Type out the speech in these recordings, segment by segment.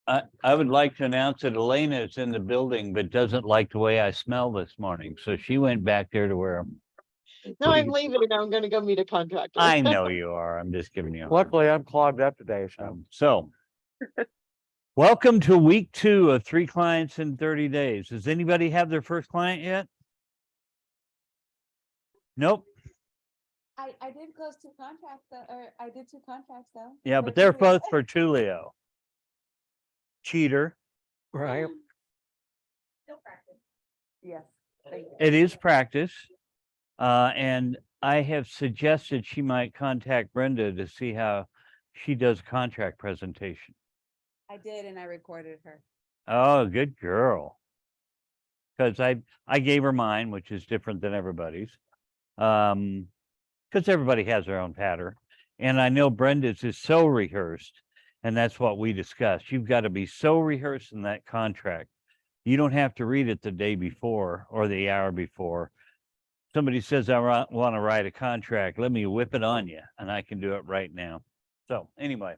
I would like to announce that Elena is in the building, but doesn't like the way I smell this morning. So she went back there to where No, I'm leaving. I'm going to go meet a contractor. I know you are. I'm just giving you. Luckily, I'm clogged up today. So welcome to week 2 of 3 clients in 30 days. Does anybody have their first client yet? Nope. I did close 2 contracts though, or I did 2 contracts though. Yeah, but they're both for Tulio. Cheater. Right. Still practice. Yes. It is practice. And I have suggested she might contact Brenda to see how she does contract presentation. I did, and I recorded her. Oh, good girl. Because I gave her mine, which is different than everybody's. Because everybody has their own pattern. And I know Brenda's is so rehearsed, and that's what we discussed. You've got to be so rehearsed in that contract. You don't have to read it the day before or the hour before. Somebody says, I want to write a contract. Let me whip it on you, and I can do it right now. So anyway,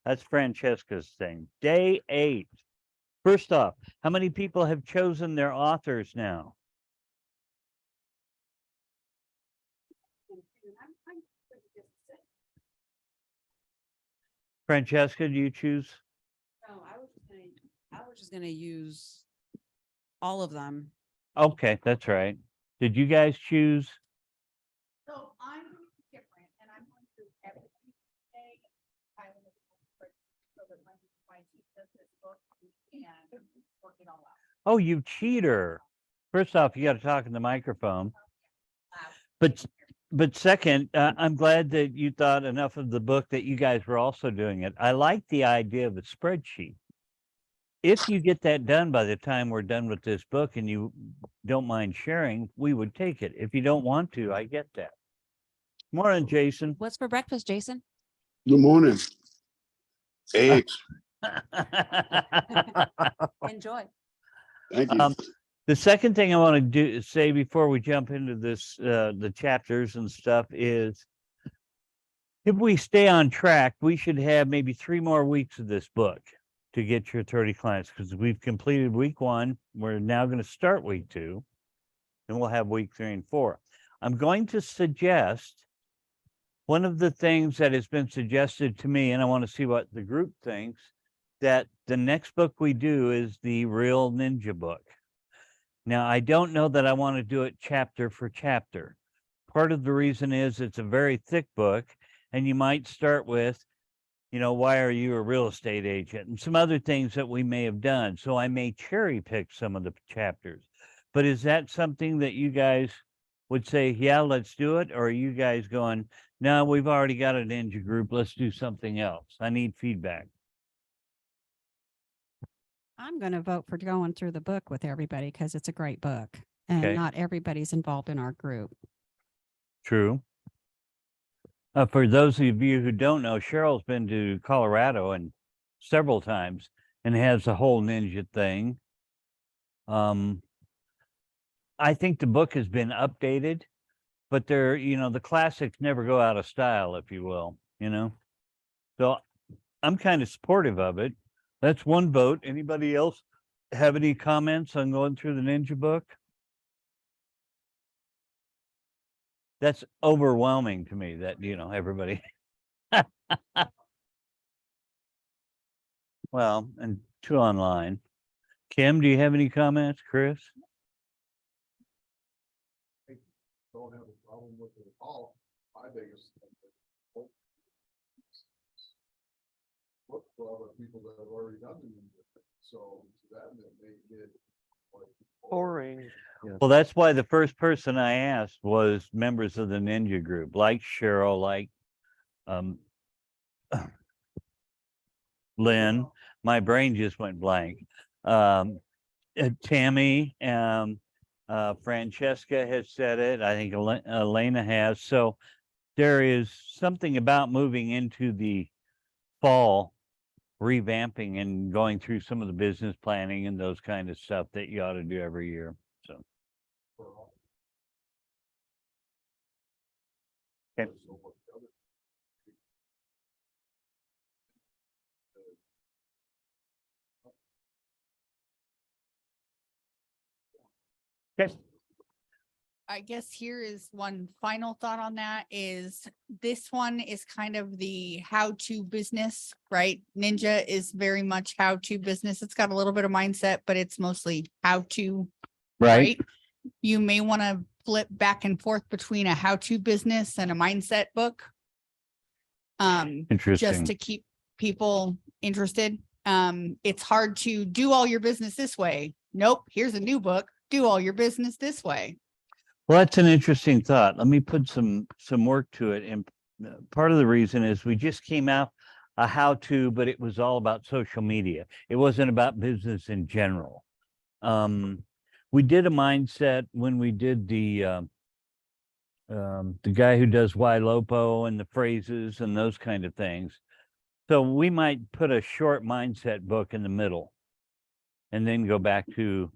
that's Francesca's thing. Day 8. First off, how many people have chosen their authors now? Francesca, do you choose? No, I was just gonna use all of them. Okay, that's right. Did you guys choose? So I'm different, and I'm going through everything today. I will so that when my team does this book, we can work it all out. Oh, you cheater. First off, you got to talk in the microphone. But second, I'm glad that you thought enough of the book that you guys were also doing it. I like the idea of a spreadsheet. If you get that done by the time we're done with this book and you don't mind sharing, we would take it. If you don't want to, I get that. Morning, Jason. What's for breakfast, Jason? Good morning. Eggs. Enjoy. Thank you. The second thing I want to do is say before we jump into this, the chapters and stuff is, if we stay on track, we should have maybe 3 more weeks of this book to get your 30 clients, because we've completed week 1. We're now going to start week 2, and we'll have week 3 and 4. I'm going to suggest one of the things that has been suggested to me, and I want to see what the group thinks, that the next book we do is the Real Ninja book. Now, I don't know that I want to do it chapter for chapter. Part of the reason is it's a very thick book, and you might start with, you know, why are you a real estate agent? And some other things that we may have done. So I may cherry pick some of the chapters. But is that something that you guys would say, yeah, let's do it? Or are you guys going, no, we've already got a ninja group. Let's do something else. I need feedback. I'm going to vote for going through the book with everybody because it's a great book and Okay. not everybody's involved in our group. True. For those of you who don't know, Cheryl's been to Colorado and several times and has the whole ninja thing. I think the book has been updated, but they're, you know, the classics never go out of style, if you will, you know. So I'm kind of supportive of it. That's one vote. Anybody else have any comments on going through the ninja book? That's overwhelming to me that, you know, everybody. Well, and 2 online. Kim, do you have any comments? Chris? Don't have a problem with it at all. My biggest thing. Look for other people that have already done the ninja. So to that they did like Boring. Well, that's why the first person I asked was members of the ninja group, like Cheryl, like Lynn. My brain just went blank. Tammy, Francesca has said it. I think Elena has. So there is something about moving into the fall, revamping and going through some of the business planning and those kind of stuff that you ought to do every year. So. Okay. Okay. I guess here is one final thought on that is this one is kind of the how-to business, right? Ninja is very much how-to business. It's got a little bit of mindset, but it's mostly how-to, right? You may want to flip back and forth between a how-to business and a mindset book. Just Interesting. to keep people interested. It's hard to do all your business this way. Nope, here's a new book. Do all your business this way. Well, that's an interesting thought. Let me put some work to it. And part of the reason is we just came out a how-to, but it was all about social media. It wasn't about business in general. We did a mindset when we did the guy who does Y Lopo and the phrases and those kind of things. So we might put a short mindset book in the middle and then go back to.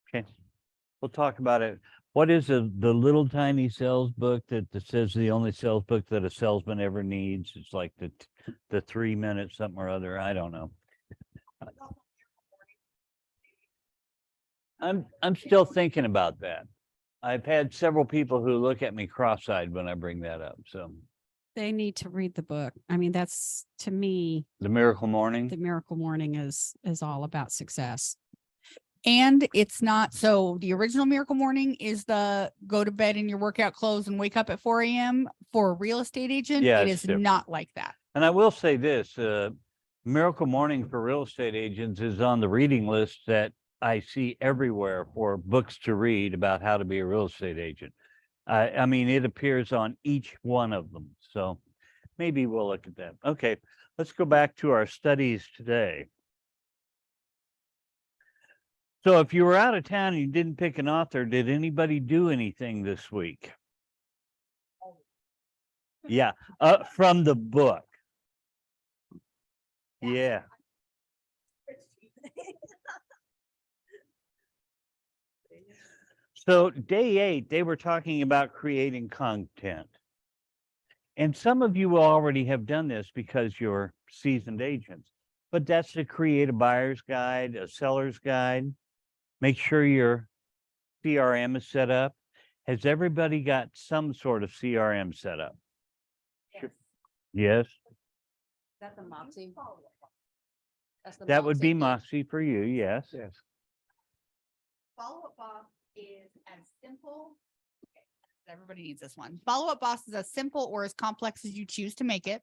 Okay, we'll talk about it. What is the little tiny sales book that says the only sales book that a salesman ever needs? It's like the 3 minute something or other. I don't know. I'm still thinking about that. I've had several people who look at me cross-eyed when I bring that up. So They need to read the book. I mean, that's to me, the Miracle Morning. the Miracle Morning is all about success. And it's not, so the original Miracle Morning is the go to bed in your workout clothes and wake up at 4 a.m. for a real estate agent. Yeah, It it's is different. not like that. And I will say this, Miracle Morning for real estate agents is on the reading list that I see everywhere for books to read about how to be a real estate agent. I mean, it appears on each one of them. So maybe we'll look at that. Okay, let's go back to our studies today. So if you were out of town and you didn't pick an author, did anybody do anything this week? Yeah, from the book. Yeah. So day 8, they were talking about creating content. And some of you will already have done this because you're seasoned agents, but that's to create a buyer's guide, a seller's guide. Make sure your CRM is set up. Has everybody got some sort of CRM set up? Yes, Is that the Moxie? That's the that would be Moxie. Moxie for you. Yes. Yes. Follow-up boss is as simple. Okay, everybody needs this one. Follow-up boss is as simple or as complex as you choose to make it.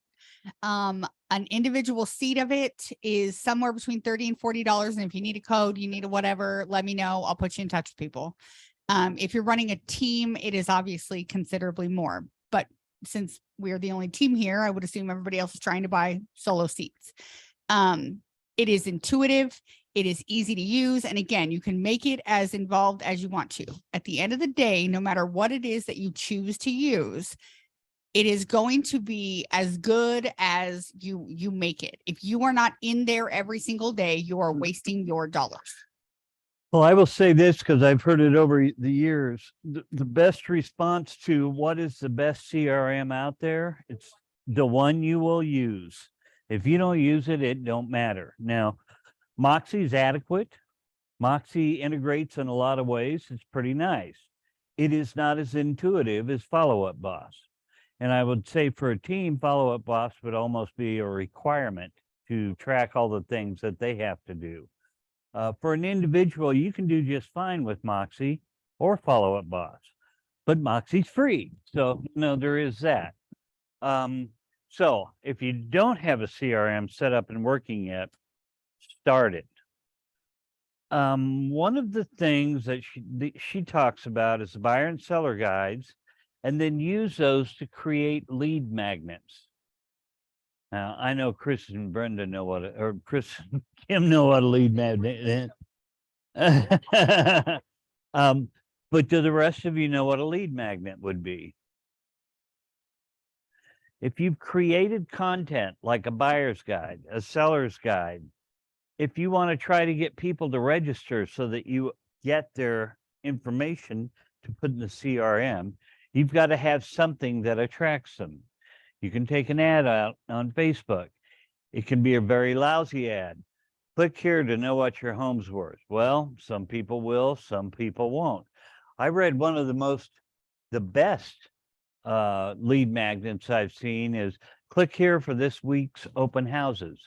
An individual seat of it is somewhere between $30 and $40. And if you need a code, you need a whatever, let me know. I'll put you in touch with people. If you're running a team, it is obviously considerably more. But since we're the only team here, I would assume everybody else is trying to buy solo seats. It is intuitive. It is easy to use. And again, you can make it as involved as you want to. At the end of the day, no matter what it is that you choose to use, it is going to be as good as you make it. If you are not in there every single day, you are wasting your dollars. Well, I will say this because I've heard it over the years. The best response to what is the best CRM out there, it's the one you will use. If you don't use it, it don't matter. Now, Moxie is adequate. Moxie integrates in a lot of ways. It's pretty nice. It is not as intuitive as Follow-Up Boss. And I would say for a team, Follow-Up Boss would almost be a requirement to track all the things that they have to do. For an individual, you can do just fine with Moxie or Follow-Up Boss, but Moxie's free. So, there is that. So if you don't have a CRM set up and working yet, start it. One of the things that she talks about is the buyer and seller guides, and then use those to create lead magnets. Now, I know Chris and Brenda know or Chris and Kim know what a lead magnet is. But do the rest of you know what a lead magnet would be? If you've created content like a buyer's guide, a seller's guide, if you want to try to get people to register so that you get their information to put in the CRM, you've got to have something that attracts them. You can take an ad out on Facebook. It can be a very lousy ad. Click here to know what your home's worth. Well, some people will, some people won't. I read one of the best lead magnets I've seen is click here for this week's open houses.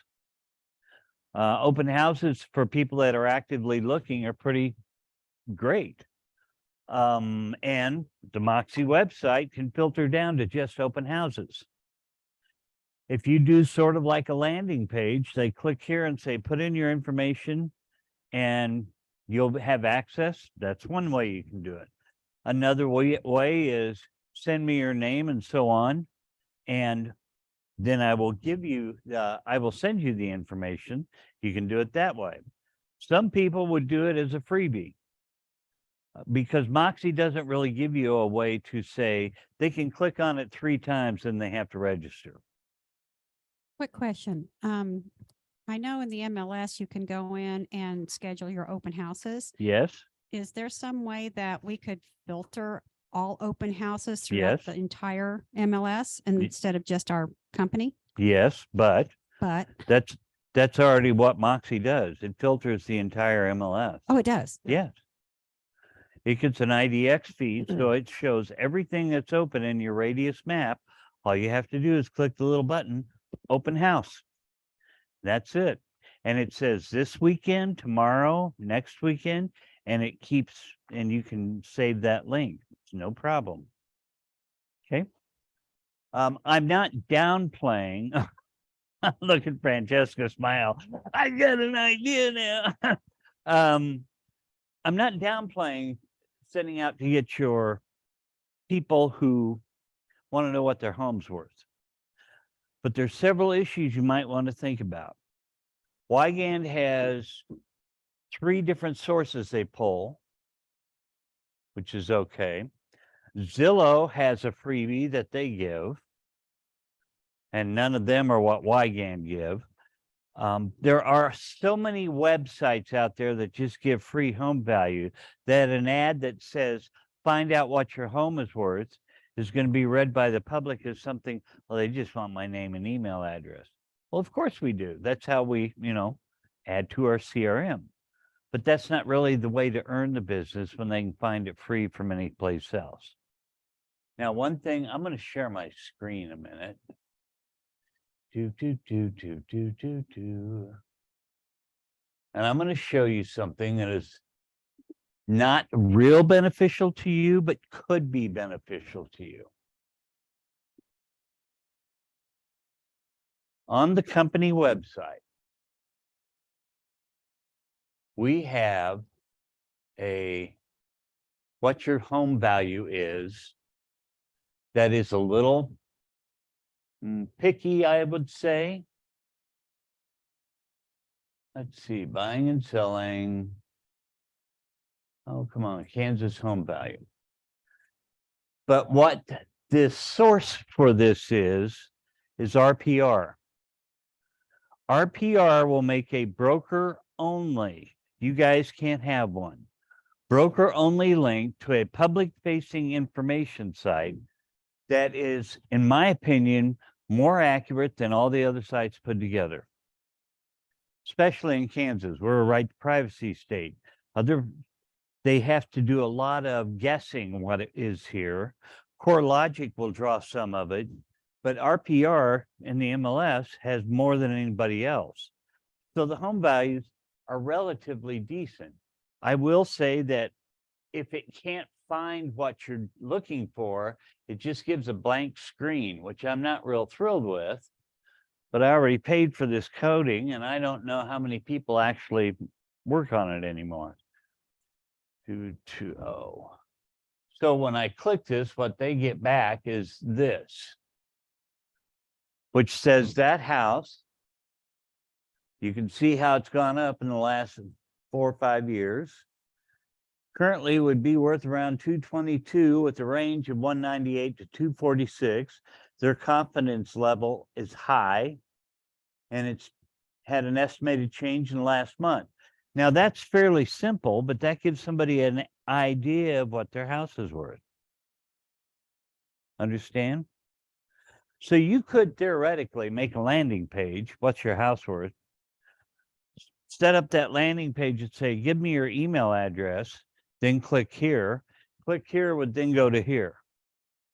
Open houses for people that are actively looking are pretty great. And the Moxie website can filter down to just open houses. If you do sort of like a landing page, they click here and say, put in your information and you'll have access. That's one way you can do it. Another way is send me your name and so on. And then I will I will send you the information. You can do it that way. Some people would do it as a freebie because Moxie doesn't really give you a way to say they can click on it 3 times and they have to register. Quick question. I know in the MLS you can go in and schedule your open houses. Yes, Is there some way that we could filter all open houses throughout Yes. the entire MLS instead of just our company? yes, but But, that's already what Moxie does. It filters the entire MLS. oh, it does. Yes. It gets an IDX feed, so it shows everything that's open in your radius map. All you have to do is click the little button, open house. That's it. And it says this weekend, tomorrow, next weekend, and it keeps, and you can save that link. It's no problem. Okay. I'm not downplaying. Look at Francesca smile. I got an idea now. I'm not downplaying setting out to get your people who want to know what their home's worth. But there's several issues you might want to think about. Wygand has 3 different sources they pull, which is okay. Zillow has a freebie that they give, and none of them are what Wygand give. There are so many websites out there that just give free home value that an ad that says, find out what your home is worth is going to be read by the public as something, well, they just want my name and email address. Well, of course we do. That's how we, add to our CRM. But that's not really the way to earn the business when they can find it free from any place else. Now, one thing, I'm going to share my screen a minute. And I'm going to show you something that is not real beneficial to you, but could be beneficial to you. On the company website, we have what your home value is that is a little picky, I would say. Let's see, buying and selling. Oh, come on, Kansas home value. But what the source for this is RPR. RPR will make a broker only. You guys can't have one. Broker only link to a public facing information site that is, in my opinion, more accurate than all the other sites put together. Especially in Kansas, we're a right to privacy state. They have to do a lot of guessing what it is here. CoreLogic will draw some of it, but RPR in the MLS has more than anybody else. So the home values are relatively decent. I will say that if it can't find what you're looking for, it just gives a blank screen, which I'm not real thrilled with. But I already paid for this coding, and I don't know how many people actually work on it anymore. 220. So when I click this, what they get back is this, which says that house. You can see how it's gone up in the last 4 or 5 years. Currently would be worth around 222 with a range of 198 to 246. Their confidence level is high, and it's had an estimated change in the last month. Now that's fairly simple, but that gives somebody an idea of what their house is worth. Understand? So you could theoretically make a landing page, what's your house worth? set up that landing page and say, give me your email address, then click here. Click here would then go to here.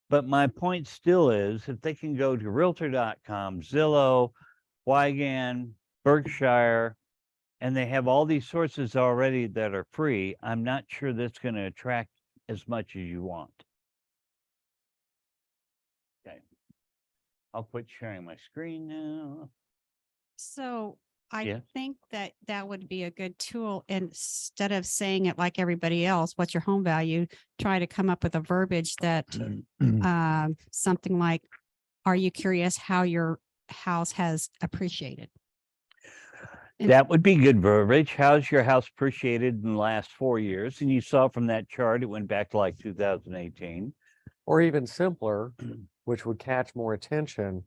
But my point still is if they can go to realtor.com, Zillow, Wygan, Berkshire, and they have all these sources already that are free, I'm not sure that's going to attract as much as you want. Okay. I'll quit sharing my screen now. So I Yeah. think that that would be a good tool. Instead of saying it like everybody else, what's your home value? Try to come up with a verbiage that something like, are you curious how your house has appreciated? That would be good verbiage. How's your house appreciated in the last 4 years? And you saw from that chart, it went back to like 2018. Or even simpler, which would catch more attention.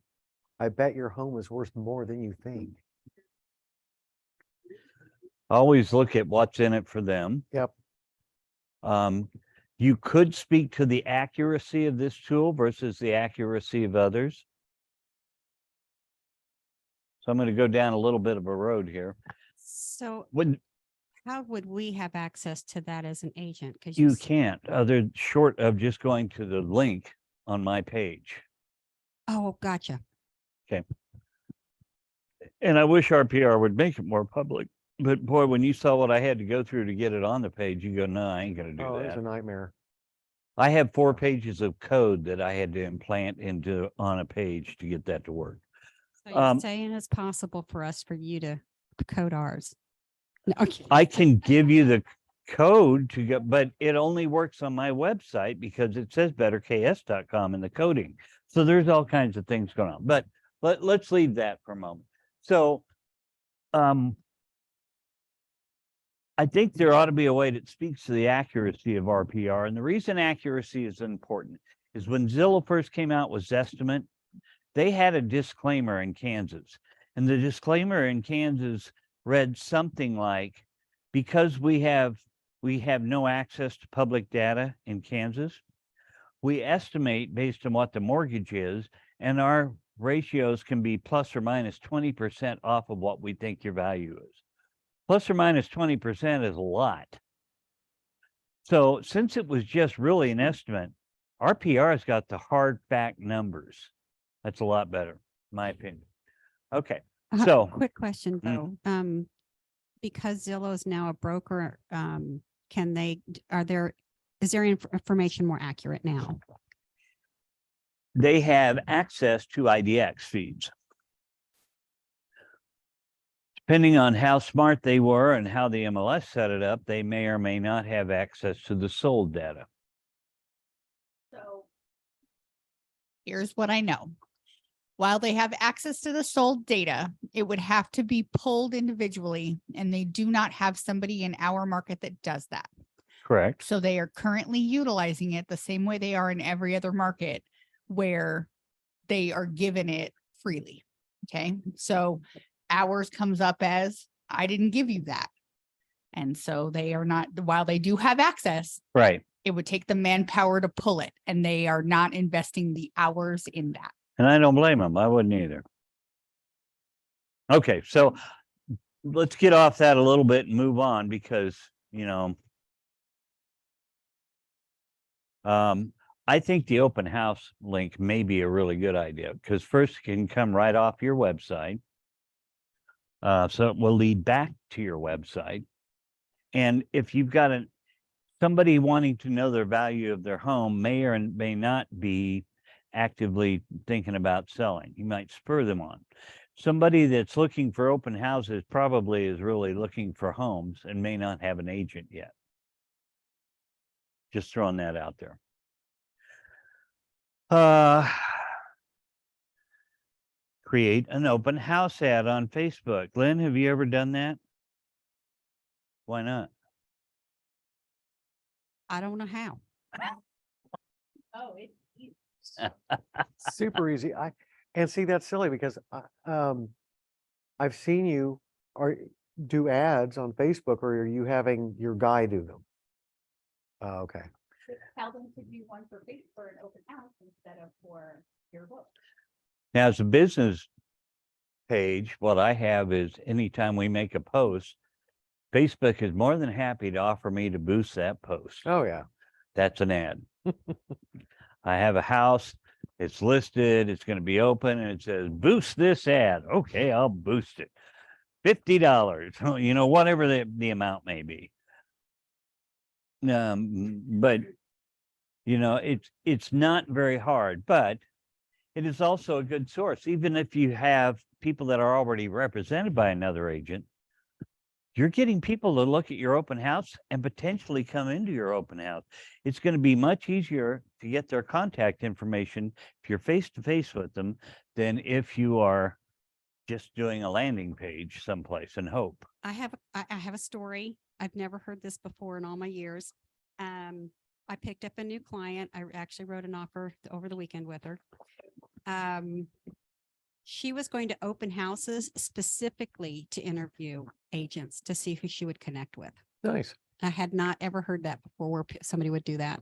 I bet your home is worth more than you think. Always look at what's in it for them. Yep. You could speak to the accuracy of this tool versus the accuracy of others. So I'm going to go down a little bit of a road here. So When how would we have access to that as an agent? Because you can't, other short of just going to the link on my page. Oh, gotcha. And I wish RPR would make it more public. But boy, when you saw what I had to go through to get it on the page, you go, no, I ain't going to do Oh, it's that. a nightmare. I have 4 pages of code that I had to implant into on a page to get that to work. So you're saying it's possible for you to code ours? No, okay. I can give you the code to go, but it only works on my website because it says betterks.com in the coding. So there's all kinds of things going on. But let's leave that for a moment. So I think there ought to be a way that speaks to the accuracy of RPR. And the reason accuracy is important is when Zillow first came out with Zestimate, they had a disclaimer in Kansas. And the disclaimer in Kansas read something like, because we have no access to public data in Kansas, we estimate based on what the mortgage is, and our ratios can be plus or minus 20% off of what we think your value is. Plus or minus 20% is a lot. So since it was just really an estimate, RPR has got the hard fact numbers. That's a lot better, in my opinion. Okay, so Quick question though. Because Zillow is now a broker, is their information more accurate now? they have access to IDX feeds. Depending on how smart they were and how the MLS set it up, they may or may not have access to the sold data. So here's what I know. While they have access to the sold data, it would have to be pulled individually, and they do not have somebody in our market that does that. Correct. So they are currently utilizing it the same way they are in every other market where they are given it freely. Okay. So ours comes up as, I didn't give you that. And so they are not, while they do have access, Right. it would take the manpower to pull it, and they are not investing the hours in that. And I don't blame them. I wouldn't either. Okay, so let's get off that a little bit and move on because, I think the open house link may be a really good idea because first it can come right off your website. So it will lead back to your website. And if you've got somebody wanting to know their value of their home may or may not be actively thinking about selling, you might spur them on. Somebody that's looking for open houses probably is really looking for homes and may not have an agent yet. Just throwing that out there. Create an open house ad on Facebook. Lynn, have you ever done that? Why not? I don't know how. Oh, it's easy. Super easy. And see, that's silly because I've seen you do ads on Facebook, or are you having your guy do them? Oh, okay. Tell them to do one for an open house instead of for your book. Now, as a business page, what I have is anytime we make a post, Facebook is more than happy to offer me to boost that post. Oh, yeah. That's an ad. I have a house, it's listed, it's going to be open, and it says boost this ad. Okay, I'll boost it. $50, you know, whatever the amount may be. But you know, it's not very hard, but it is also a good source. Even if you have people that are already represented by another agent, you're getting people to look at your open house and potentially come into your open house. It's going to be much easier to get their contact information if you're face to face with them than if you are just doing a landing page someplace and hope. I have a story. I've never heard this before in all my years. I picked up a new client. I actually wrote an offer over the weekend with her. She was going to open houses specifically to interview agents to see who she would connect with. Nice. I had not ever heard that before where somebody would do that.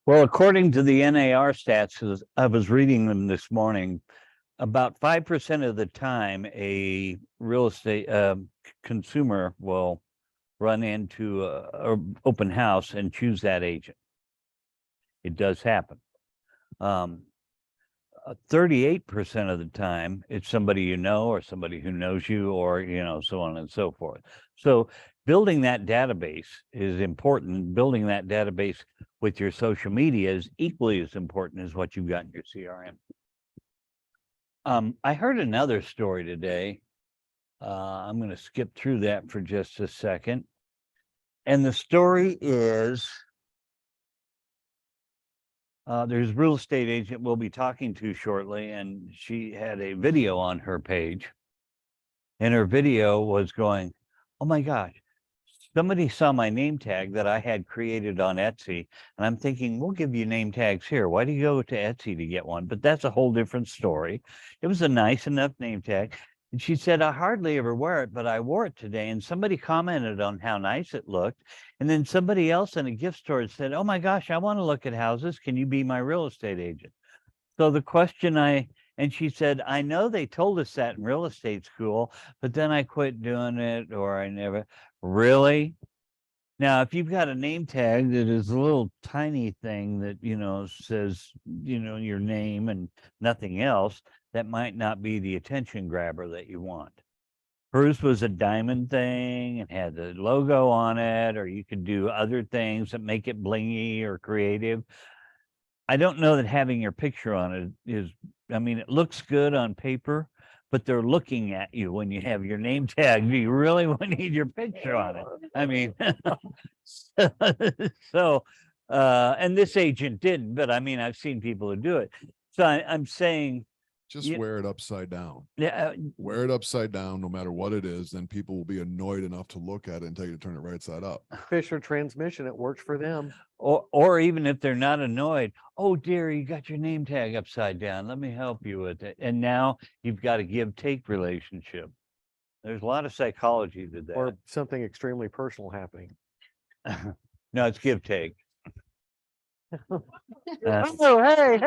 Well, according to the NAR stats, as I was reading them this morning, about 5% of the time a real estate consumer will run into a open house and choose that agent. It does happen. 38% of the time it's somebody you know or somebody who knows you, or you know, so on and so forth. So building that database is important. Building that database with your social media is equally as important as what you've got in your CRM. I heard another story today. I'm going to skip through that for just a second. And the story is there's a real estate agent we'll be talking to shortly, and she had a video on her page. And her video was going, oh my gosh, somebody saw my name tag that I had created on Etsy. And I'm thinking, we'll give you name tags here. Why do you go to Etsy to get one? But that's a whole different story. It was a nice enough name tag. And she said, I hardly ever wear it, but I wore it today. And somebody commented on how nice it looked. And then somebody else in a gift store said, oh my gosh, I want to look at houses. Can you be my real estate agent? So the question and she said, I know they told us that in real estate school, but then I quit doing it, or I never really. Now, if you've got a name tag that is a little tiny thing that, you know, says, you know, your name and nothing else, that might not be the attention grabber that you want. Hers was a diamond thing and had the logo on it, or you could do other things that make it blingy or creative. I don't know that having your picture on it is, I mean, it looks good on paper, but they're looking at you when you have your name tag. Do you really need your picture on it? I mean, so, and this agent didn't, but I mean, I've seen people who do it. So I'm saying, Just Yeah. wear it upside down. yeah, Wear it upside down, no matter what it is, then people will be annoyed enough to look at it and tell you to turn it right side up. Fisher transmission, it works for them. or even if they're not annoyed, oh dear, you got your name tag upside down. Let me help you with it. And now you've got a give-take relationship. There's a lot of psychology to that. Or something extremely personal happening. No, it's give-take. Oh, hey.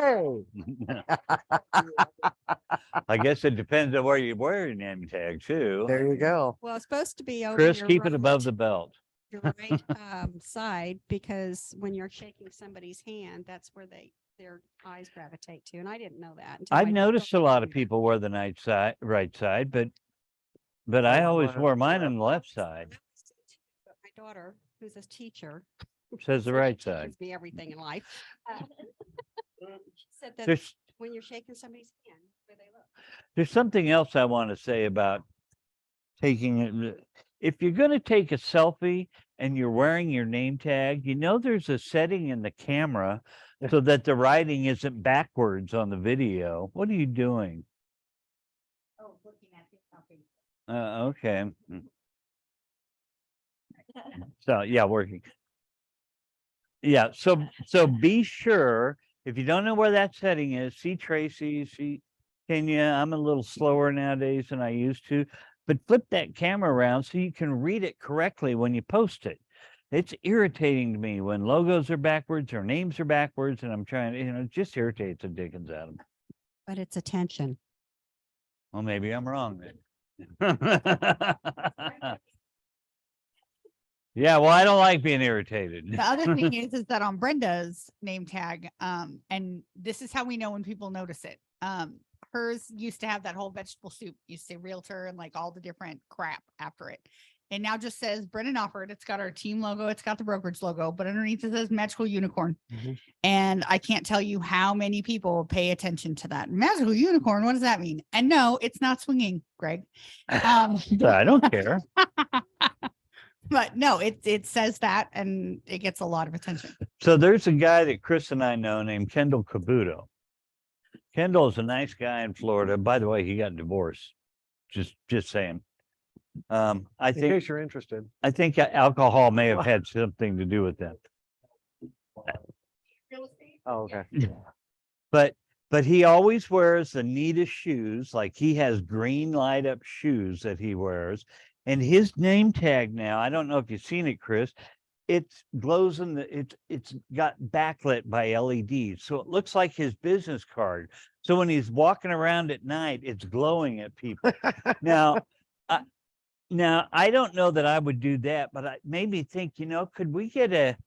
I guess it depends on where you wear your name tag too. There you go. Well, it's supposed to be over Chris, your keep it above right- the belt. your right side, because when you're shaking somebody's hand, that's where their eyes gravitate to. And I didn't know that. until I've my noticed a daughter lot told of me that. people wear the right side, but I Oh, always wow. wore mine on the left side. But my daughter, who's a teacher, Says the so right she side. teaches me everything in life. Said that There's when you're shaking somebody's hand, where they look. There's something else I want to say about taking it. If you're going to take a selfie and you're wearing your name tag, you know, there's a setting in the camera so that the writing isn't backwards on the video. What are you doing? Oh, looking at it. Okay. So yeah, working. Yeah. So be sure, if you don't know where that setting is, see Tracy, see Kenya. I'm a little slower nowadays than I used to, but flip that camera around so you can read it correctly when you post it. It's irritating to me when logos are backwards or names are backwards, and I'm trying to, you know, it just irritates the dickens out of me. But it's attention. Well, maybe I'm wrong then. Yeah, well, I don't like being irritated. The other thing is that on Brenda's name tag, and this is how we know when people notice it. Hers used to have that whole vegetable soup, used to say realtor and like all the different crap after it. And now just says Brendan offered. It's got our team logo, it's got the brokerage logo, but underneath it says magical unicorn. Mhm. And I can't tell you how many people pay attention to that. Magical unicorn, what does that mean? And no, it's not swinging, Greg. So I don't care. But no, it says that and it gets a lot of attention. So there's a guy that Chris and I know named Kendall Cabuto. Kendall is a nice guy in Florida. By the way, he got divorced. Just saying. I In think case you're interested. alcohol may have had something to do with that. Oh, okay. But he always wears the neatest shoes. Like he has green light up shoes that he wears. And his name tag now, I don't know if you've seen it, Chris. It glows in it's got backlit by LEDs. So it looks like his business card. So when he's walking around at night, it's glowing at people. Now, I don't know that I would do that, but it made me think, could we get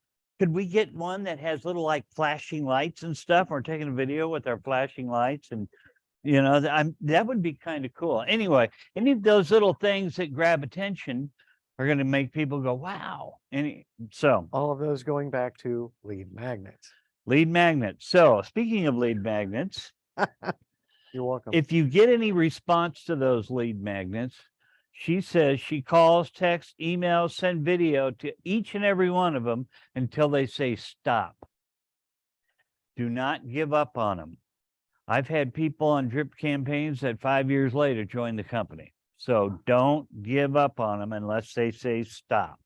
one that has little like flashing lights and stuff? We're taking a video with our flashing lights and that would be kind of cool. Anyway, any of those little things that grab attention are going to make people go, wow. So All of those going back to lead magnets. lead magnets. So speaking of lead magnets, You're welcome. if you get any response to those lead magnets, she says she calls, texts, emails, send video to each and every one of them until they say stop. Do not give up on them. I've had people on drip campaigns that 5 years later join the company. So don't give up on them unless they say stop.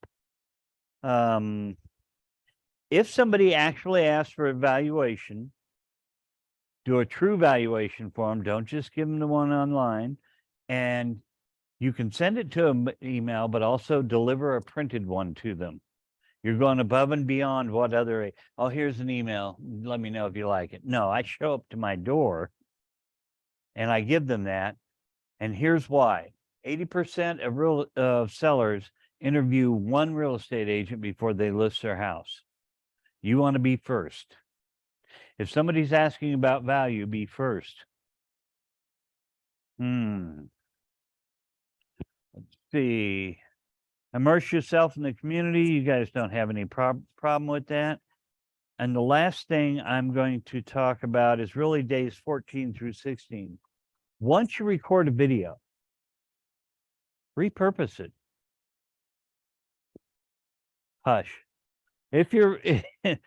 If somebody actually asks for a valuation, do a true valuation for them. Don't just give them the one online. And you can send it to them email, but also deliver a printed one to them. You're going above and beyond what other, oh, here's an email. Let me know if you like it. No, I show up to my door and I give them that. And here's why. 80% of sellers interview one real estate agent before they list their house. You want to be first. If somebody's asking about value, be first. Let's see. Immerse yourself in the community. You guys don't have any problem with that. And the last thing I'm going to talk about is really days 14 through 16. Once you record a video, repurpose it. Hush. If you're, I'm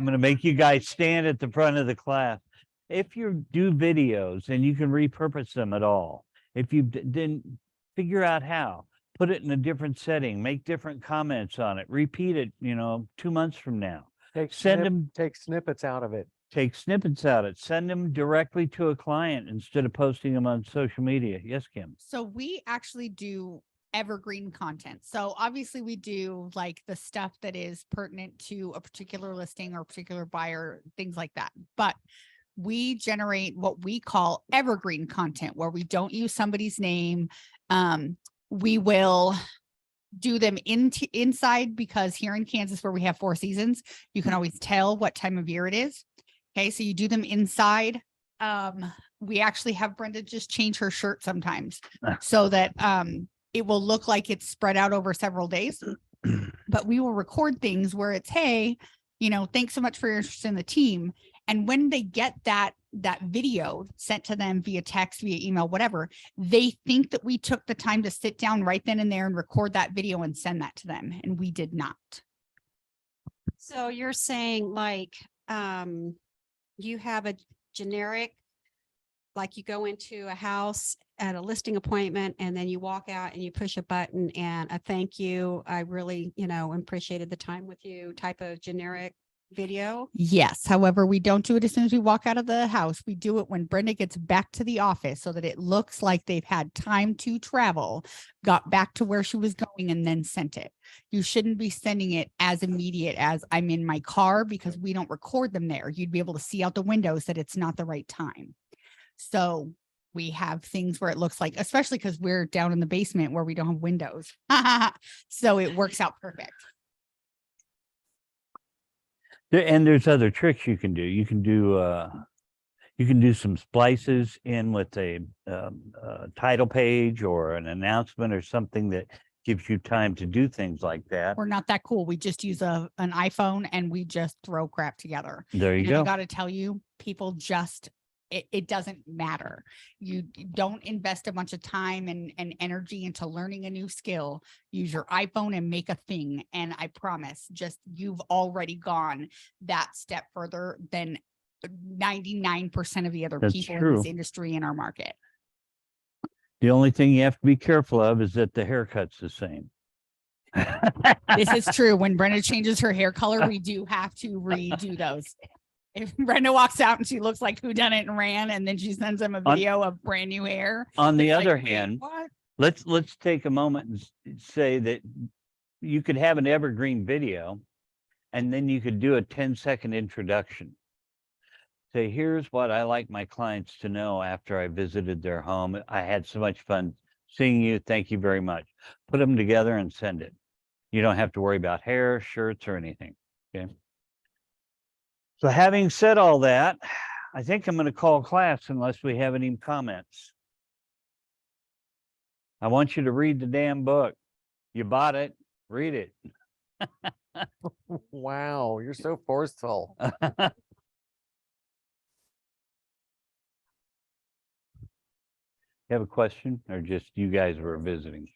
going to make you guys stand at the front of the class. If you do videos and you can repurpose them at all, if you didn't figure out how, put it in a different setting, make different comments on it, repeat it, 2 months from now. Take snippets out of it. Take snippets out of it. Send them directly to a client instead of posting them on social media. Yes, Kim. So we actually do evergreen content. So obviously we do like the stuff that is pertinent to a particular listing or a particular buyer, things like that. But we generate what we call evergreen content where we don't use somebody's name. We will do them inside because here in Kansas where we have 4 seasons, you can always tell what time of year it is. Okay, so you do them inside. We actually have Brenda just change her shirt sometimes so that it will look like it's spread out over several days. But we will record things where it's, hey, thanks so much for your interest in the team. And when they get that video sent to them via text, via email, whatever, they think that we took the time to sit down right then and there and record that video and send that to them. And we did not. So you're saying like, you have a generic, like you go into a house at a listing appointment and then you walk out and you push a button and a thank you. I really, appreciated the time with you type of generic video. Yes. However, we don't do it as soon as we walk out of the house. We do it when Brenda gets back to the office so that it looks like they've had time to travel, got back to where she was going and then sent it. You shouldn't be sending it as immediate as I'm in my car because we don't record them there. You'd be able to see out the windows that it's not the right time. So We have things where it looks like, especially because we're down in the basement where we don't have windows. So it works out perfect. And there's other tricks you can do. You can do some splices in with a title page or an announcement or something that gives you time to do things like that. We're not that cool. We just use an iPhone and we just throw crap together. There you And I go. got to tell you, people just, it doesn't matter. You don't invest a bunch of time and energy into learning a new skill. Use your iPhone and make a thing. And I promise, just you've already gone that step further than 99% of the other That's people in true. this industry in our market. The only thing you have to be careful of is that the haircut's the same. This is true. When Brenda changes her hair color, we do have to redo those. If Brenda walks out and she looks like who done it and ran, and then she sends them a video of brand new hair. On the it's like, other wait, hand, what? let's take a moment and say that you could have an evergreen video, and then you could do a 10-second introduction. Say, here's what I like my clients to know after I visited their home. I had so much fun seeing you. Thank you very much. Put them together and send it. You don't have to worry about hair, shirts, or anything. Okay. So having said all that, I think I'm going to call class unless we have any comments. I want you to read the damn book. You bought it, read it. Wow, you're so forceful. You have a question or just you guys were visiting?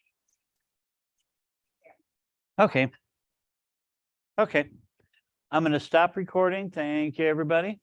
Okay. Okay. I'm going to stop recording. Thank you, everybody.